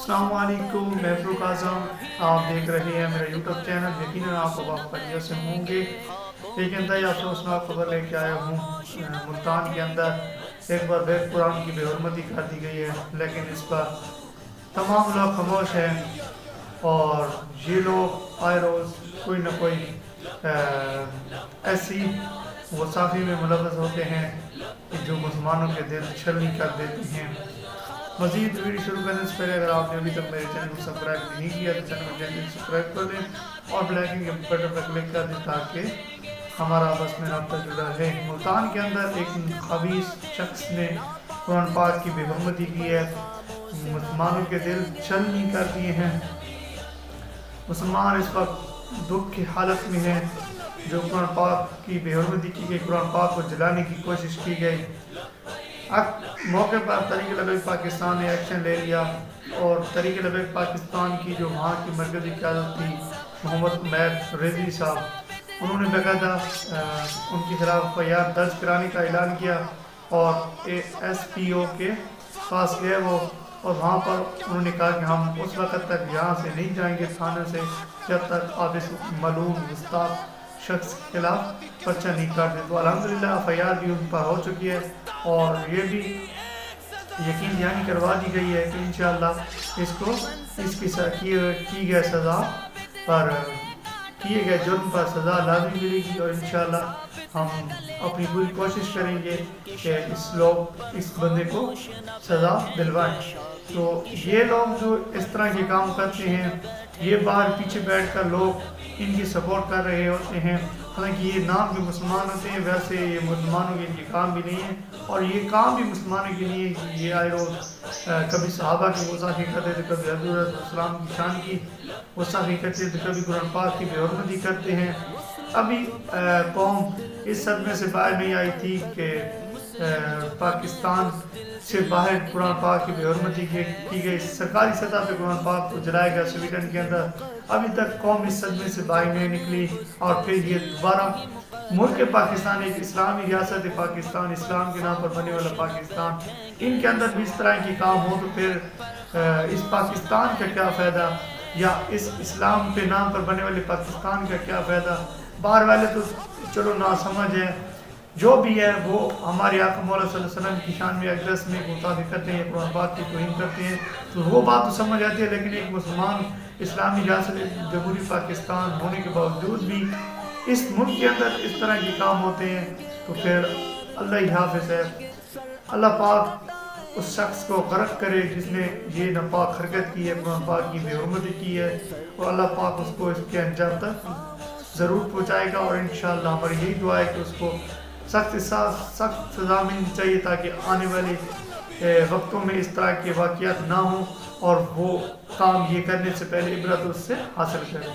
السلام علیکم، میں فروق اعظم، آپ دیکھ رہے ہیں میرا یوٹیوب چینل۔ یقیناً آپ اب خیریت سے ہوں گے۔ ایک انتہائی افسوسناک خبر لے کے آیا ہوں۔ ملتان کے اندر ایک بار پھر قرآن کی بے حرمتی کر دی گئی ہے، لیکن اس پر تمام لوگ خاموش ہیں، اور یہ لوگ آئے روز کوئی نہ کوئی ایسی گستاخی میں ملوث ہوتے ہیں کہ جو مسلمانوں کے دل چھلنی کر دیتی ہیں۔ مزید ویڈیو شروع کرنے سے پہلے اگر آپ نے ابھی تک میرے چینل کو سبسکرائب نہیں کیا تو چینل کو جلدی سبسکرائب کر دیں اور بیل آئکن کے بٹن پر کلک کر دیں تاکہ ہمارا آپس میں رابطہ جڑا رہے۔ ملتان کے اندر ایک خبیث شخص نے قرآن پاک کی بے حرمتی کی ہے، مسلمانوں کے دل چھلنی کر دیے ہیں۔ مسلمان اس وقت دکھ کی حالت میں ہیں۔ جو قرآن پاک کی بے حرمتی کی گئی، قرآن پاک کو جلانے کی کوشش کی گئی، موقع پر تحریک لبیک پاکستان نے ایکشن لے لیا، اور تحریک لبیک پاکستان کی جو وہاں کی مرکزی قیادت تھی، محمد عمیر رضوی صاحب، انہوں نے باقاعدہ ان کے خلاف FIR درج کرانے کا اعلان کیا، اور SPO کے پاس گئے وہ، اور وہاں پر انہوں نے کہا کہ ہم اس وقت تک یہاں سے نہیں جائیں گے تھانے سے جب تک آپ اس معلوم گستاخ شخص کے خلاف پرچہ نہیں کر دیں۔ تو الحمدللہ FIR بھی ان پر ہو چکی ہے، اور یہ بھی یقین دہانی کروا دی گئی ہے کہ انشاءاللہ اس کی گئے سزا پر کیے گئے جرم پر سزا لازمی ملے گی، اور انشاءاللہ ہم اپنی پوری کوشش کریں گے کہ اس بندے کو سزا دلوائیں۔ تو یہ لوگ جو اس طرح کے کام کرتے ہیں، یہ باہر پیچھے بیٹھ کر لوگ ان کی سپورٹ کر رہے ہوتے ہیں، حالانکہ یہ نام کے مسلمان ہوتے ہیں، ویسے یہ مسلمانوں کے لیے کام بھی نہیں ہے، اور یہ کام بھی مسلمانوں کے لیے یہ آئے روز کبھی صحابہ کی گستاخی کرتے تھے، کبھی حضرت السلام کی شان کی گستاخی کرتے تھے، کبھی قرآن پاک کی بے حرمتی کرتے ہیں۔ ابھی قوم اس صدمے سے باہر نہیں آئی تھی کہ پاکستان سے باہر قرآن پاک کی بے حرمتی کی گئی، سرکاری سطح پہ قرآن پاک کو جلایا گیا سویڈن کے اندر۔ ابھی تک قوم اس صدمے سے باہر نہیں نکلی، اور پھر یہ دوبارہ ملک پاکستان، ایک اسلامی ریاست پاکستان، اسلام کے نام پر بنے والا پاکستان، ان کے اندر بھی اس طرح کی کام ہو تو پھر اس پاکستان کا کیا فائدہ، یا اس اسلام پہ نام پر بنے والے پاکستان کا کیا فائدہ؟ باہر والے تو چلو ناسمجھ ہے، جو بھی ہے وہ ہمارے آقا مولا صلی اللہ علیہ وسلم کی شان میں اقدس میں گستاخی کرتے ہیں، قرآن پاک کی توہین کرتے ہیں، تو وہ بات تو سمجھ آتی ہے، لیکن ایک مسلمان اسلامی ریاست جمہوری پاکستان ہونے کے باوجود بھی اس ملک کے اندر اس طرح کے کام ہوتے ہیں، تو پھر اللہ ہی حافظ ہے۔ اللہ پاک اس شخص کو غرق کرے جس نے یہ ناپاک حرکت کی ہے، قرآن پاک کی بے حرمتی کی ہے، اور اللہ پاک اس کو اس کے انجام تک ضرور پہنچائے گا، اور انشاءاللہ ہماری یہی دعا ہے کہ اس کو سخت سزا ملنی چاہیے تاکہ آنے والے وقتوں میں اس طرح کے واقعات نہ ہوں، اور وہ کام یہ کرنے سے پہلے عبرت اس سے حاصل کریں۔